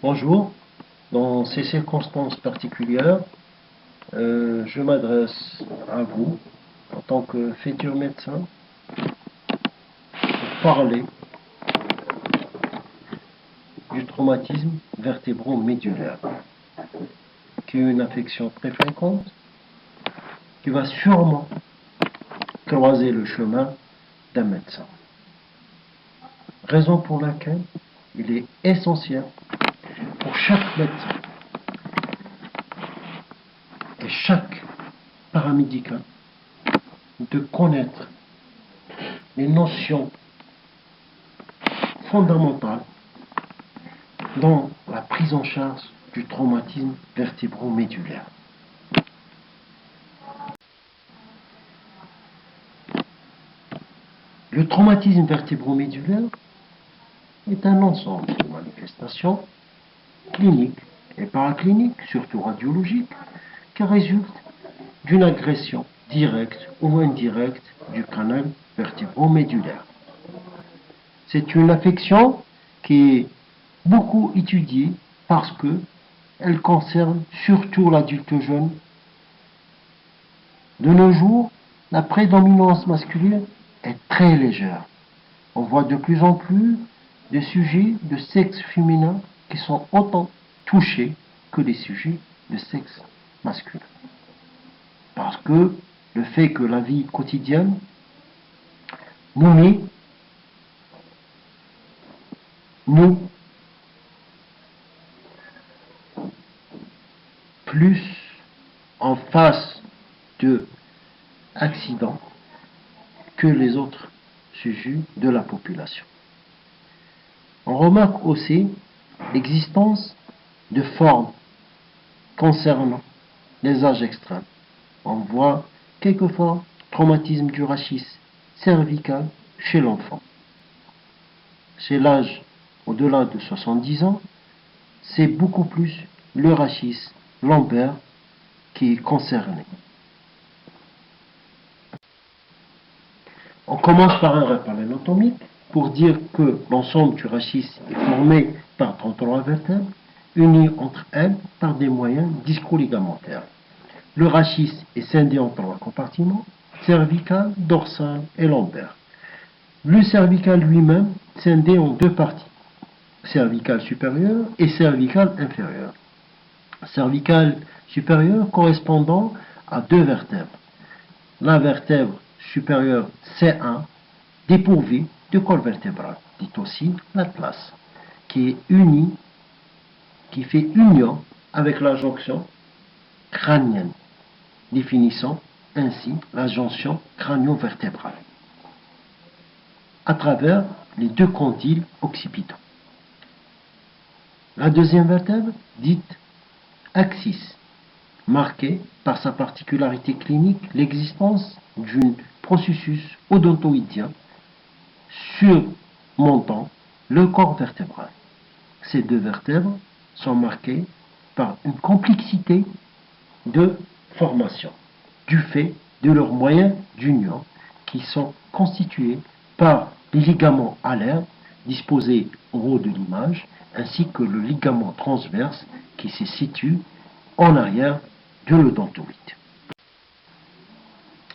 Bonjour, dans ces circonstances particulières, je m'adresse à vous en tant que futur médecin pour parler du traumatisme vertébro-médulaire, qui est une affection très fréquente, qui va sûrement croiser le chemin d'un médecin. Raison pour laquelle il est essentiel pour chaque médecin et chaque paramédical de connaître les notions fondamentales dans la prise en charge du traumatisme vertébro-médulaire. Le traumatisme vertébro-médulaire est un ensemble de manifestations cliniques et paracliniques, surtout radiologiques, qui résultent d'une agression directe ou indirecte du canal vertébro-médulaire. C'est une affection qui est beaucoup étudiée parce qu'elle concerne surtout l'adulte jeune. De nos jours, la prédominance masculine est très légère. On voit de plus en plus de sujets de sexe féminin qui sont autant touchés que les sujets de sexe masculin. Parce que le fait que la vie quotidienne nous met plus en face de accidents que les autres sujets de la population. On remarque aussi l'existence de formes concernant les âges extrêmes. On voit quelquefois traumatisme du rachis cervical chez l'enfant. Chez l'âge au-delà de 70 ans, c'est beaucoup plus le rachis lombaire qui est concerné. On commence par un rappel anatomique pour dire que l'ensemble du rachis est formé par 33 vertèbres, unies entre elles par des moyens disco-ligamentaires. Le rachis est scindé en 3 compartiments, cervical, dorsal et lombaire. Le cervical lui-même scindé en 2 parties, cervical supérieur et cervical inférieur. Cervical supérieur correspondant à 2 vertèbres. La vertèbre supérieure C1 dépourvue de col vertébral, dit aussi l'atlas, qui est uni, qui fait union avec la jonction crânienne, définissant ainsi la jonction crânio-vertébrale à travers les 2 condyles occipitaux. La deuxième vertèbre, dite axis, marquée par sa particularité clinique l'existence d'un processus odontoïdien surmontant le corps vertébral. Ces 2 vertèbres sont marquées par une complexité de formation du fait de leurs moyens d'union qui sont constitués par les ligaments alaires disposés au haut de l'image ainsi que le ligament transverse qui se situe en arrière de l'odontoïde.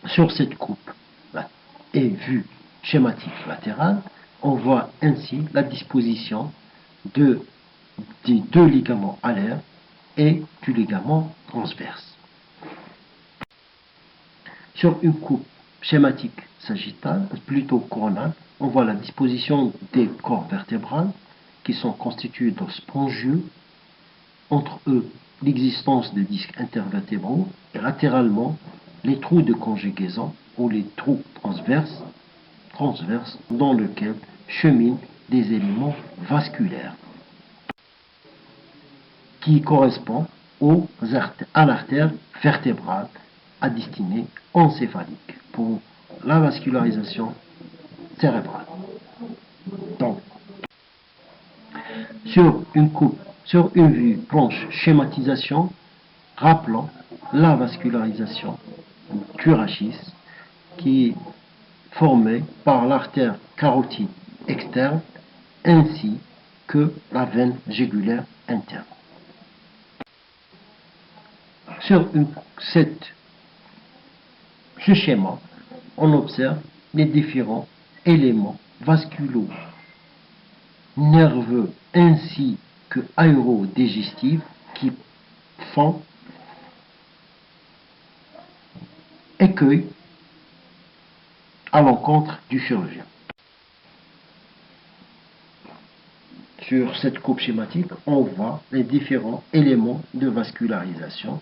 Sur cette coupe et vue schématique latérale, on voit ainsi la disposition des 2 ligaments alaires et du ligament transverse. Sur une coupe schématique sagittale, plutôt coronale, on voit la disposition des corps vertébrales qui sont constitués d'os spongieux, entre eux l'existence des disques intervertébraux et latéralement les trous de conjugaison ou les trous transverses dans lesquels cheminent des éléments vasculaires qui correspondent à l'artère vertébrale à destinée encéphalique pour la vascularisation cérébrale. Donc, sur une vue planche schématisation, rappelant la vascularisation du rachis qui est formée par l'artère carotide externe ainsi que la veine jugulaire interne. Sur ce schéma, on observe les différents éléments vasculo-nerveux ainsi que aérodigestifs qui font écueil à l'encontre du chirurgien. Sur cette coupe schématique, on voit les différents éléments de vascularisation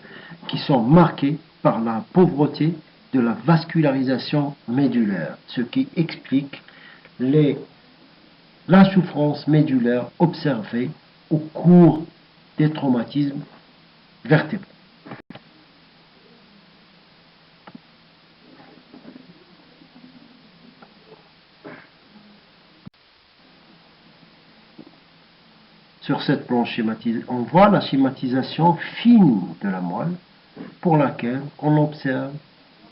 qui sont marqués par la pauvreté de la vascularisation médulaire, ce qui explique la souffrance médulaire observée au cours des traumatismes vertébraux. Sur cette planche schématisée, on voit la schématisation fine de la moelle pour laquelle on observe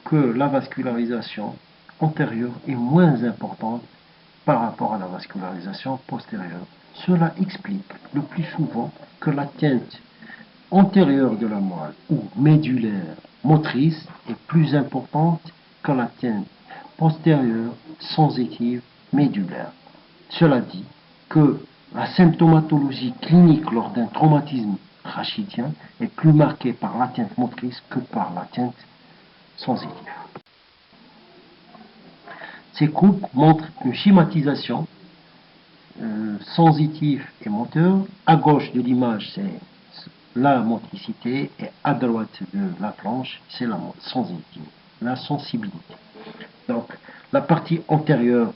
que la vascularisation antérieure est moins importante par rapport à la vascularisation postérieure. Cela explique le plus souvent que la teinte antérieure de la moelle ou médulaire motrice est plus importante que la teinte postérieure sensitive médulaire. Cela dit que la symptomatologie clinique lors d'un traumatisme rachidien est plus marquée par la teinte motrice que par la teinte sensitive. Ces coupes montrent une schématisation sensitive et moteur. À gauche de l'image, c'est la motricité et à droite de la planche, c'est la sensibilité. Donc, la partie antérieure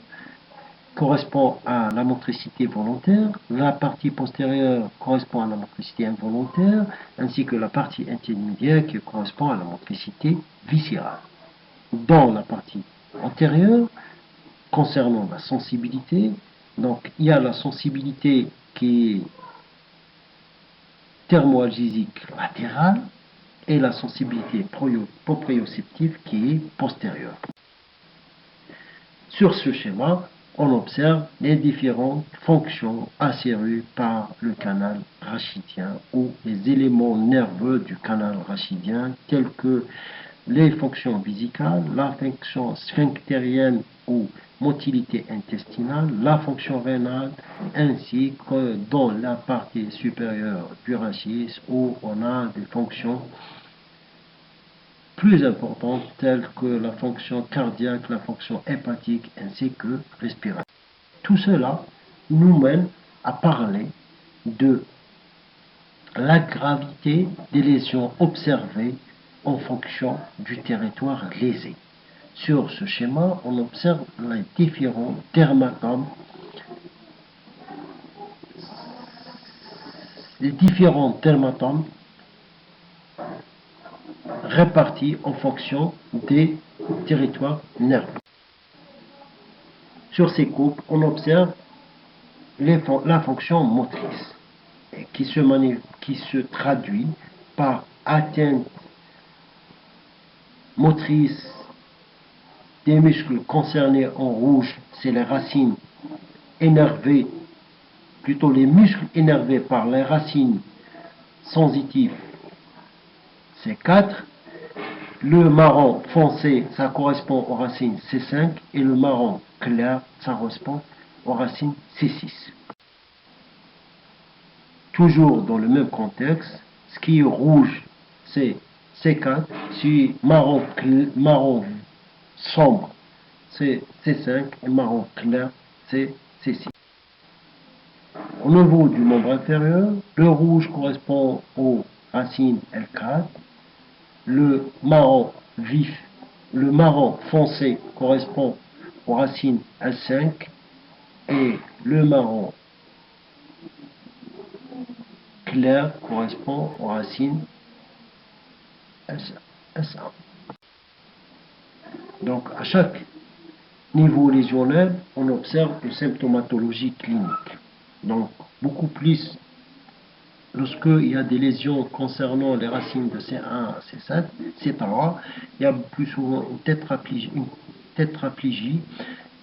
correspond à la motricité volontaire, la partie postérieure correspond à la motricité involontaire, ainsi que la partie intermédiaire qui correspond à la motricité viscérale. Dans la partie antérieure, concernant la sensibilité, donc il y a la sensibilité qui est thermoalgésique latérale et la sensibilité proprioceptive qui est postérieure. Sur ce schéma, on observe les différentes fonctions assurées par le canal rachidien ou les éléments nerveux du canal rachidien tels que les fonctions vésicales, la fonction sphinctérienne ou motilité intestinale, la fonction rénale, ainsi que dans la partie supérieure du rachis où on a des fonctions plus importantes telles que la fonction cardiaque, la fonction hépatique ainsi que respiratoire. Tout cela nous mène à parler de la gravité des lésions observées en fonction du territoire lésé. Sur ce schéma, on observe les différents dermatomes, répartis en fonction des territoires nerveux. Sur ces coupes, on observe la fonction motrice qui se traduit par atteinte motrice des muscles concernés en rouge, c'est les racines énervées, plutôt les muscles énervés par les racines sensitives, c'est 4. Le marron foncé, ça correspond aux racines C5 et le marron clair, ça correspond aux racines C6. Toujours dans le même contexte, ce qui est rouge, c'est C4, si marron sombre, c'est C5 et marron clair, c'est C6. Au niveau du membre inférieur, le rouge correspond aux racines L4, le marron vif, le marron foncé correspond aux racines L5 et le marron clair correspond aux racines S1. Donc à chaque niveau lésionnel, on observe une symptomatologie clinique. Donc beaucoup plus lorsqu'il y a des lésions concernant les racines de C1 à C7, C3, il y a plus souvent une tétraplégie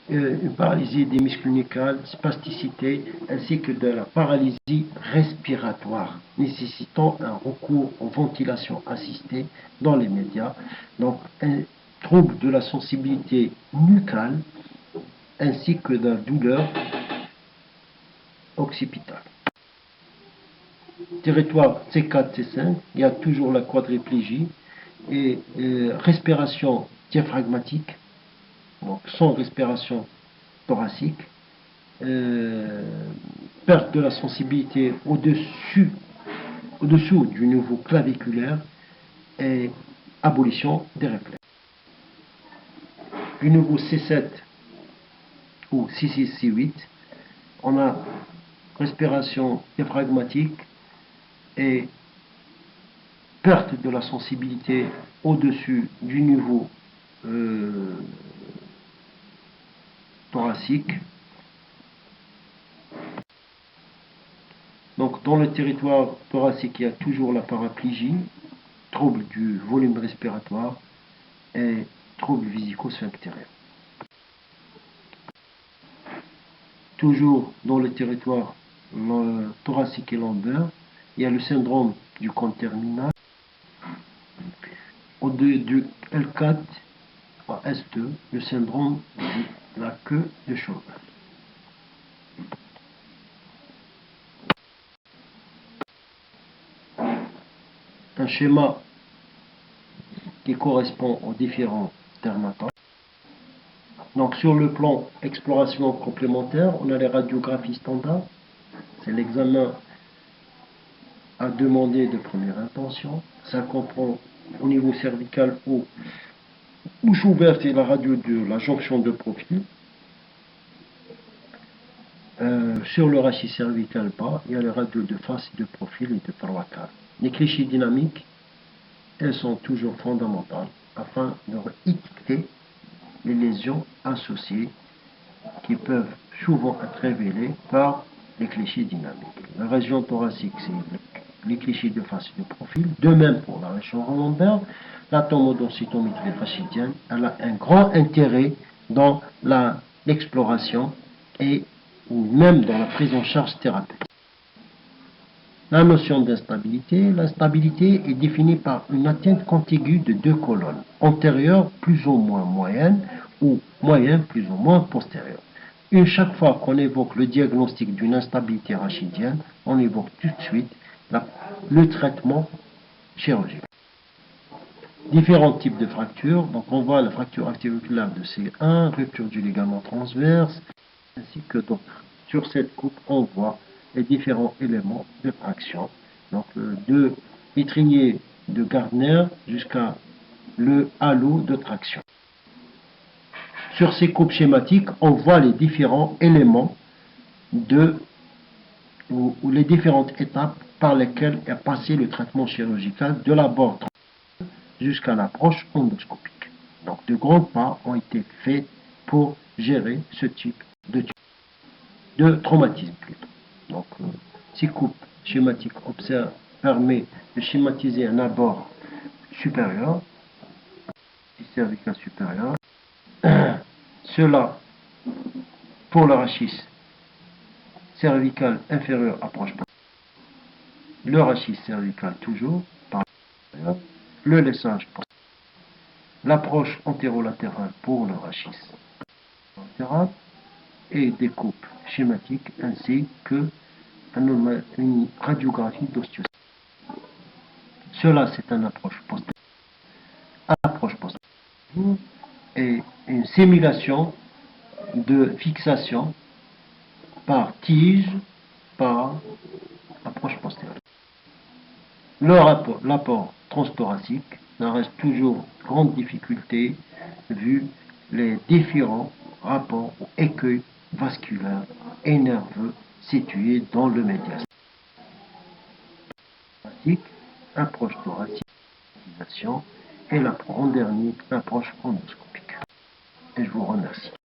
une paralysie des muscles nucales, spasticité, ainsi que de la paralysie respiratoire, nécessitant un recours aux ventilations assistées dans les médias. Donc, un trouble de la sensibilité nucale, ainsi que de la douleur occipitale. Territoire C4, C5, il y a toujours la quadriplégie et respiration diaphragmatique, donc sans respiration thoracique, perte de la sensibilité au-dessous du niveau claviculaire et abolition des réflexes. Du niveau C7 ou C6, C8, on a respiration diaphragmatique et perte de la sensibilité au-dessus du niveau thoracique. Donc, dans le territoire thoracique, il y a toujours la paraplégie, trouble du volume respiratoire et trouble vésico-sphinctérien. Toujours dans le territoire thoracique et lombaire, il y a le syndrome du cône terminal, du L4 à S2, le syndrome de la queue de cheval. Un schéma qui correspond aux différents dermatomes. Donc sur le plan exploration complémentaire, on a les radiographies standards. C'est l'examen à demander de première intention. Ça comprend au niveau cervical ou bouche ouverte et la radio de la jonction de profil. Sur le rachis cervical bas, il y a les radios de face et de profil et de paroissal. Les clichés dynamiques, elles sont toujours fondamentales afin de étiqueter les lésions associées qui peuvent souvent être révélées par les clichés dynamiques. La région thoracique, c'est les clichés de face et de profil. De même pour la région lombaire, la tomodensitométrie rachidienne, elle a un grand intérêt dans l'exploration et ou même dans la prise en charge thérapeutique. La notion d'instabilité. L'instabilité est définie par une atteinte contiguë de deux colonnes, antérieure plus ou moins moyenne ou moyenne plus ou moins postérieure. Et chaque fois qu'on évoque le diagnostic d'une instabilité rachidienne, on évoque tout de suite le traitement chirurgical. Différents types de fractures. Donc on voit la fracture articulaire de C1, rupture du ligament transverse, ainsi que d'autres. Sur cette coupe, on voit les différents éléments de traction. Donc de l'étrier de Gardner jusqu'à le halo de traction. Sur ces coupes schématiques, on voit les différents éléments ou les différentes étapes par lesquelles est passé le traitement chirurgical de l'abord jusqu'à l'approche endoscopique. Donc de grands pas ont été faits pour gérer ce type de traumatisme plutôt. Donc ces coupes schématiques permet de schématiser un abord supérieur, cervical supérieur. Cela pour le rachis cervical inférieur approche pas. Le rachis cervical toujours par l'extérieur. Le lessage postérieur. L'approche antérolatérale pour le rachis latéral et des coupes schématiques ainsi que une radiographie d'ostéocyte. Cela c'est une approche postérieure. Approche postérieure et une simulation de fixation par tige, par approche postérieure. L'apport transthoracique, ça reste toujours grande difficulté vu les différents rapports ou écueils vasculaires et nerveux situés dans le médiastin. Approche thoracique, et en dernier, l'approche endoscopique. Et je vous remercie.